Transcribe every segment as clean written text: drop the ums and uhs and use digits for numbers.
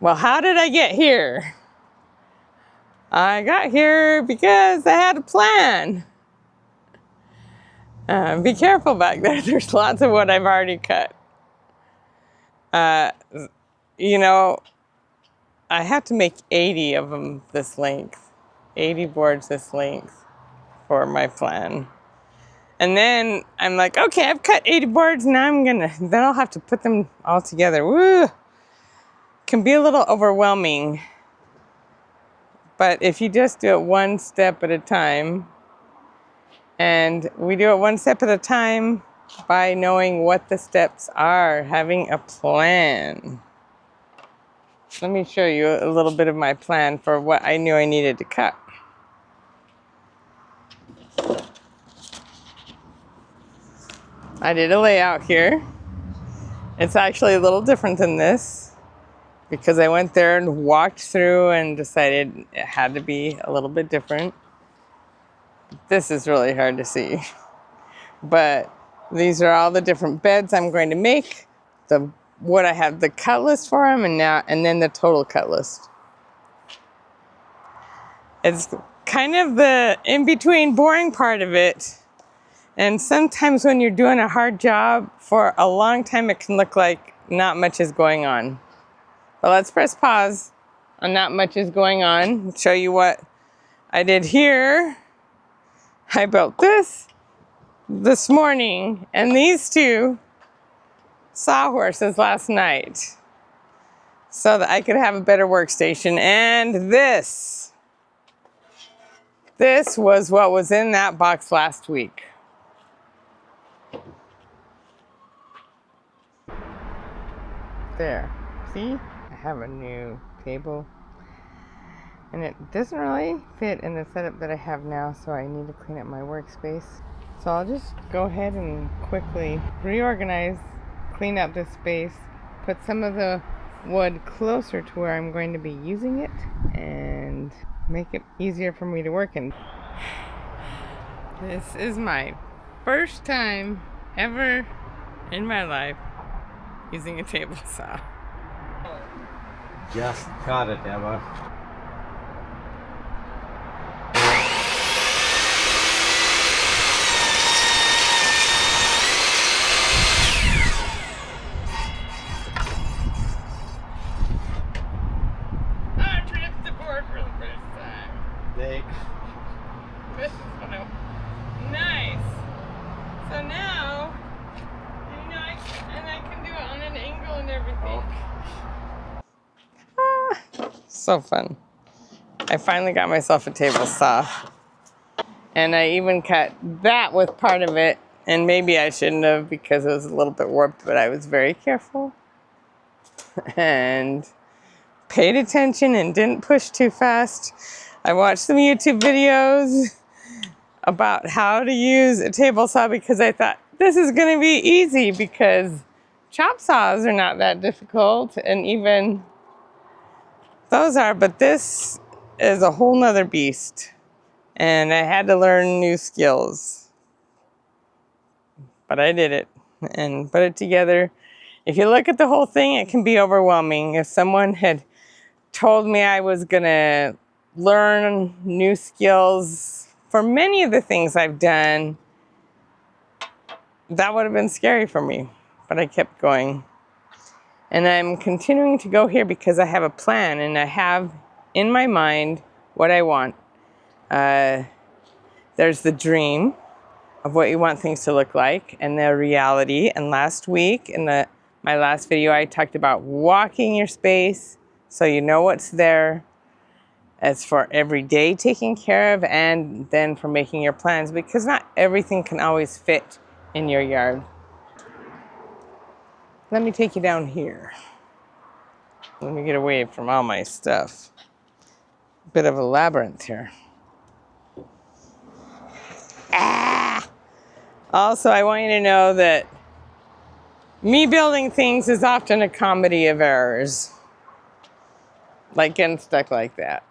Well, how did I get here? I got here because I had a plan. Be careful back there. There's lots of wood I've already cut. You know, I have to make 80 of them this length. 80 boards this length for my plan. And then I'm like, okay, I've cut 80 boards, now then I'll have to put them all together. Woo! Can be a little overwhelming. But if you just do it one step at a time, and we do it one step at a time by knowing what the steps are, having a plan. Let me show you a little bit of my plan for what I knew I needed to cut. I did a layout here. It's actually a little different than this because I went there and walked through and decided it had to be a little bit different. This is really hard to see. But these are all the different beds I'm going to make, what I have the cut list for them, and then the total cut list. It's kind of the in-between boring part of it. And sometimes when you're doing a hard job for a long time, it can look like not much is going on. But let's press pause on not much is going on. Show you what I did here. I built this morning, and these two sawhorses last night so that I could have a better workstation. And this was what was in that box last week. There, see? I have a new table, and it doesn't really fit in the setup that I have now, so I need to clean up my workspace. So I'll just go ahead and quickly reorganize, clean up this space, put some of the wood closer to where I'm going to be using it, and make it easier for me to work in. This is my first time ever in my life using a table saw. Just cut it, Emma. I tripped the board for the first time. Thanks. This is what nice. So now, I can do it on an angle and everything. So fun. I finally got myself a table saw. And I even cut that with part of it. And maybe I shouldn't have because it was a little bit warped, but I was very careful. And paid attention and didn't push too fast. I watched some YouTube videos about how to use a table saw because I thought this is going to be easy because chop saws are not that difficult, and even those are, but this is a whole nother beast, and I had to learn new skills. But I did it and put it together. If you look at the whole thing, it can be overwhelming. If someone had told me I was gonna learn new skills for many of the things I've done, that would have been scary for me, but I kept going. And I'm continuing to go here because I have a plan and I have in my mind what I want. There's the dream of what you want things to look like and the reality. And last week in my last video, I talked about walking your space so you know what's there. It's for every day taking care of, and then for making your plans, because not everything can always fit in your yard. Let me take you down here. Let me get away from all my stuff. Bit of a labyrinth here. Also, I want you to know that me building things is often a comedy of errors. Like getting stuck like that.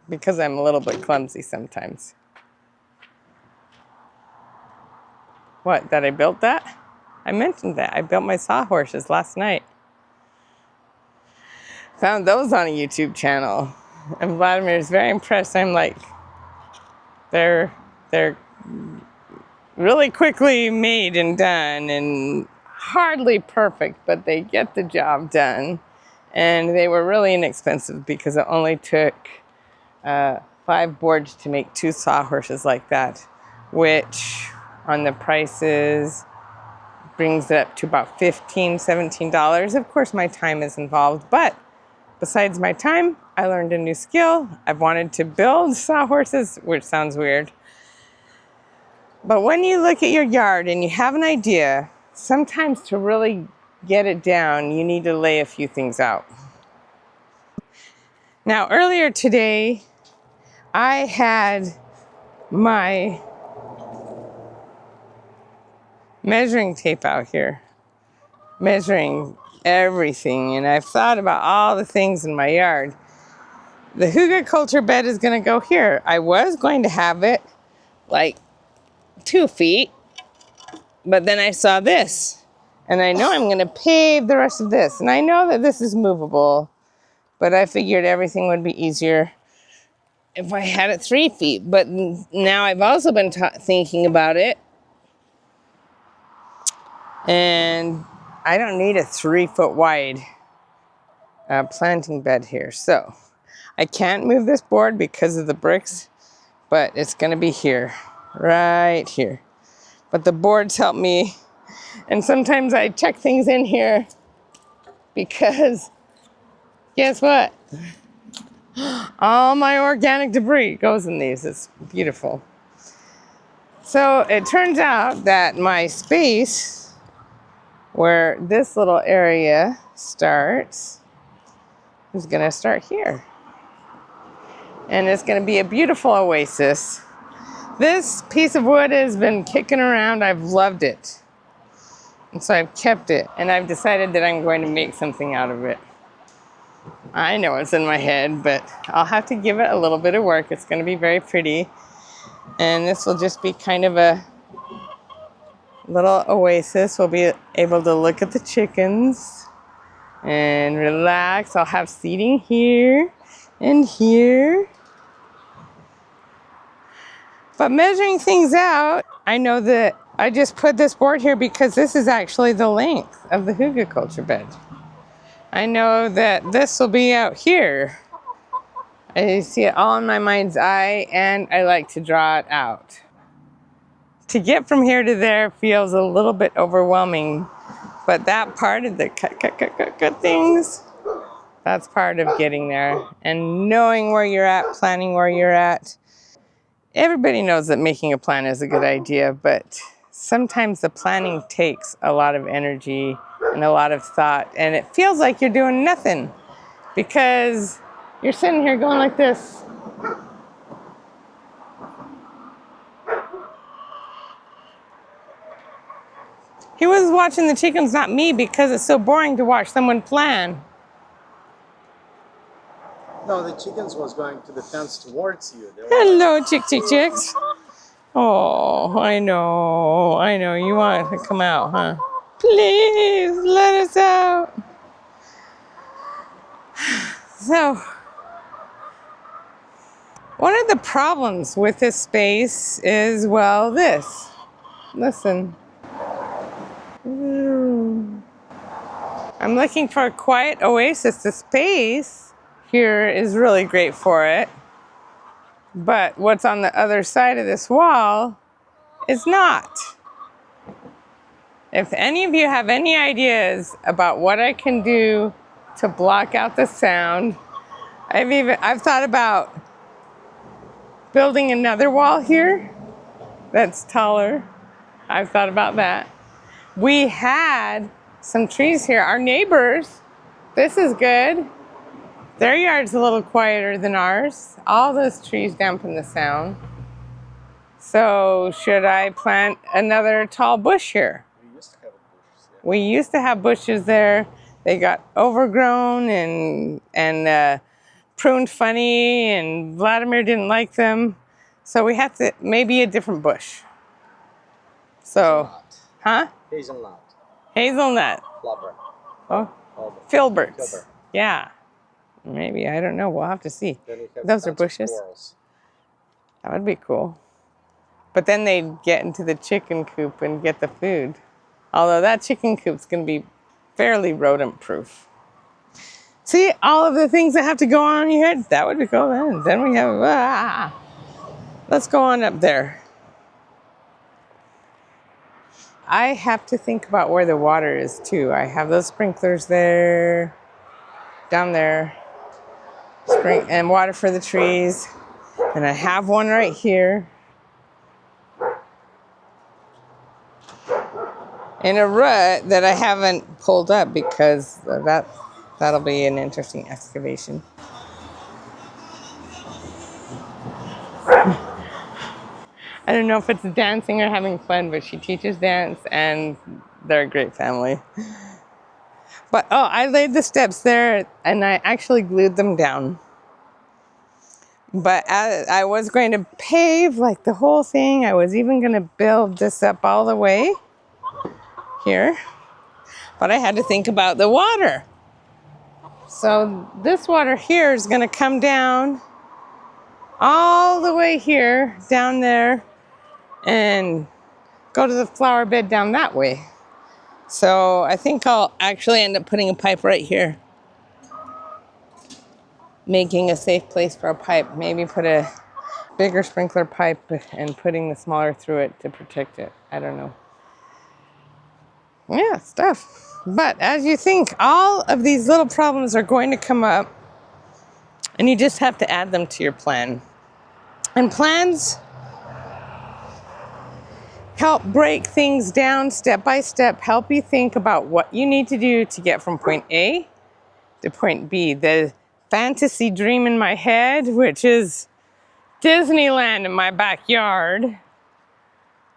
Because I'm a little bit clumsy sometimes. What, that I built that? I mentioned that. I built my sawhorses last night. Found those on a YouTube channel. And Vladimir is very impressed. I'm like, they're really quickly made and done and hardly perfect, but they get the job done. And they were really inexpensive because it only took 5 boards to make 2 sawhorses like that, which on the prices brings it up to about $15, $17. Of course, my time is involved, but besides my time, I learned a new skill. I've wanted to build sawhorses, which sounds weird. But when you look at your yard and you have an idea, sometimes to really get it down, you need to lay a few things out. Now, earlier today, I had my measuring tape out here, measuring everything, and I've thought about all the things in my yard. The hugelkultur bed is going to go here. I was going to have it like 2 feet, but then I saw this, and I know I'm going to pave the rest of this, and I know that this is movable, but I figured everything would be easier if I had it 3 feet. But now I've also been thinking about it, and I don't need a 3-foot wide planting bed here. So I can't move this board because of the bricks, but it's going to be here, right here. But the boards help me, and sometimes I check things in here because guess what? All my organic debris goes in these. It's beautiful. So it turns out that my space where this little area starts is going to start here. And it's going to be a beautiful oasis. This piece of wood has been kicking around. I've loved it. And so I've kept it. And I've decided that I'm going to make something out of it. I know it's in my head, but I'll have to give it a little bit of work. It's going to be very pretty. And this will just be kind of a little oasis. We'll be able to look at the chickens and relax. I'll have seating here and here. But measuring things out, I know that I just put this board here because this is actually the length of the hugelkultur bed. I know that this will be out here. I see it all in my mind's eye, and I like to draw it out. To get from here to there feels a little bit overwhelming, but that part of the cut things, that's part of getting there. And knowing where you're at, planning where you're at. Everybody knows that making a plan is a good idea, but sometimes the planning takes a lot of energy and a lot of thought, and it feels like you're doing nothing because you're sitting here going like this. He was watching the chickens, not me, because it's so boring to watch someone plan. No, the chickens was going to the fence towards you. Hello, chicks. Oh, I know. You want to come out, huh? Please, let us out. So, one of the problems with this space is, well, this. Listen. I'm looking for a quiet oasis. The space here is really great for it. But what's on the other side of this wall is not. If any of you have any ideas about what I can do to block out the sound, I've thought about building another wall here that's taller. I've thought about that. We had some trees here. Our neighbors, this is good. Their yard's a little quieter than ours. All those trees dampen the sound. So should I plant another tall bush here? We used to have bushes there. They got overgrown and pruned funny, and Vladimir didn't like them. So we have to, maybe a different bush. So, huh? Hazelnut. Hazelnut. Flubber. Oh, filberts. Yeah. Maybe, I don't know. We'll have to see. Then we have Those are tons of bushes. squirrels. That would be cool. But then they'd get into the chicken coop and get the food. Although that chicken coop's going to be fairly rodent proof. See, all of the things that have to go on in your head, that would be cool then. Then we have, let's go on up there. I have to think about where the water is too. I have those sprinklers there, down there, and water for the trees. And I have one right here. In a rut that I haven't pulled up because that'll be an interesting excavation. I don't know if it's dancing or having fun, but she teaches dance and they're a great family. But oh, I laid the steps there and I actually glued them down. But I was going to pave like the whole thing. I was even going to build this up all the way here. But I had to think about the water. So this water here is going to come down all the way here, down there, and go to the flower bed down that way. So I think I'll actually end up putting a pipe right here, making a safe place for a pipe. Maybe put a bigger sprinkler pipe and putting the smaller through it to protect it. I don't know. Yeah, stuff. But as you think, all of these little problems are going to come up and you just have to add them to your plan. And plans help break things down step by step, help you think about what you need to do to get from point A to point B. The fantasy dream in my head, which is Disneyland in my backyard,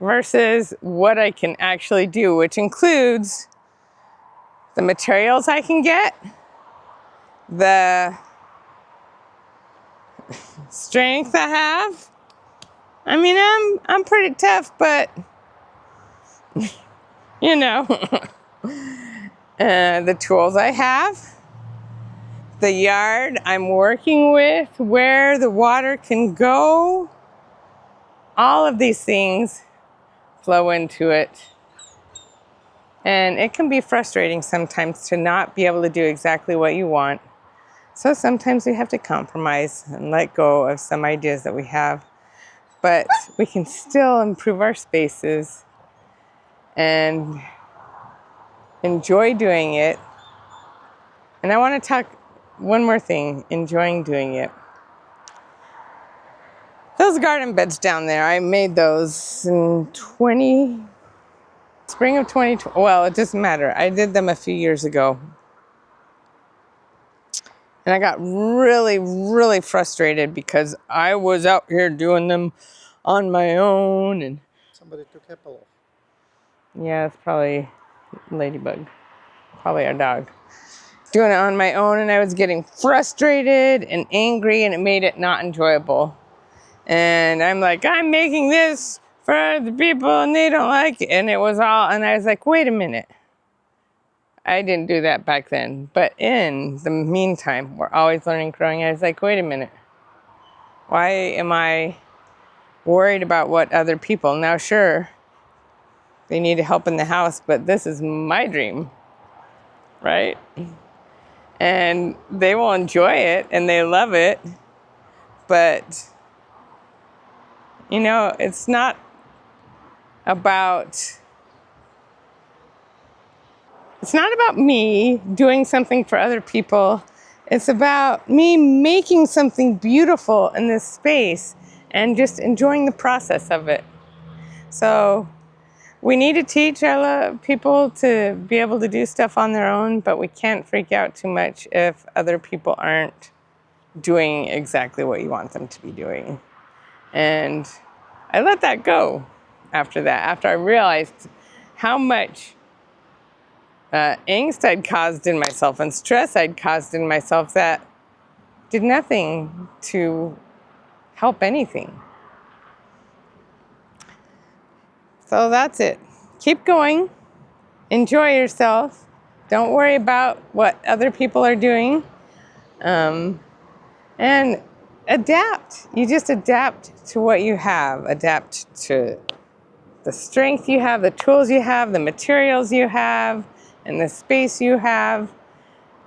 versus what I can actually do, which includes the materials I can get, the strength I have. I mean, I'm pretty tough, but you know, the tools I have, the yard I'm working with, where the water can go, all of these things flow into it. And it can be frustrating sometimes to not be able to do exactly what you want. So sometimes we have to compromise and let go of some ideas that we have. But we can still improve our spaces and enjoy doing it. And I want to talk one more thing, enjoying doing it. Those garden beds down there, I made those in spring of 2020. Well, it doesn't matter. I did them a few years ago. And I got really, really frustrated because I was out here doing them on my own. And Somebody took apple off. yeah, it's probably Ladybug, probably our dog. Doing it on my own, and I was getting frustrated and angry, and it made it not enjoyable. And I'm like, I'm making this for the people, and they don't like it. And it was all, and I was like, wait a minute. I didn't do that back then. But in the meantime, we're always learning, growing. I was like, wait a minute. Why am I worried about what other people? Now, sure, they need help in the house, but this is my dream, right? And they will enjoy it and they love it. But, you know, it's not about me doing something for other people. It's about me making something beautiful in this space and just enjoying the process of it. So we need to teach people to be able to do stuff on their own, but we can't freak out too much if other people aren't doing exactly what you want them to be doing. And I let that go after that, after I realized how much angst I'd caused in myself and stress I'd caused in myself that did nothing to help anything. So that's it. Keep going. Enjoy yourself. Don't worry about what other people are doing. And adapt. You just adapt to what you have. Adapt to the strength you have, the tools you have, the materials you have, and the space you have.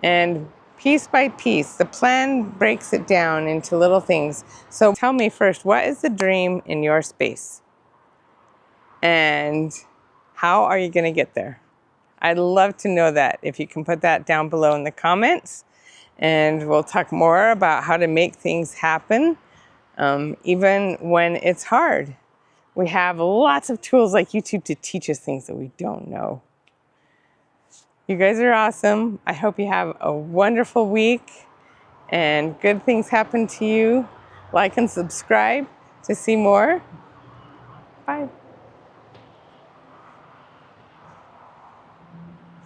And piece by piece, the plan breaks it down into little things. So tell me first, what is the dream in your space? And how are you going to get there? I'd love to know that. If you can put that down below in the comments, and we'll talk more about how to make things happen, even when it's hard. We have lots of tools like YouTube to teach us things that we don't know. You guys are awesome. I hope you have a wonderful week and good things happen to you. Like and subscribe to see more. Bye.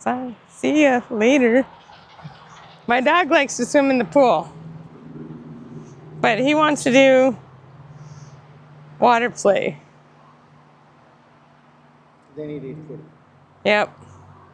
Bye. See ya later. My dog likes to swim in the pool, but he wants to do water play. They need to eat food. Yep.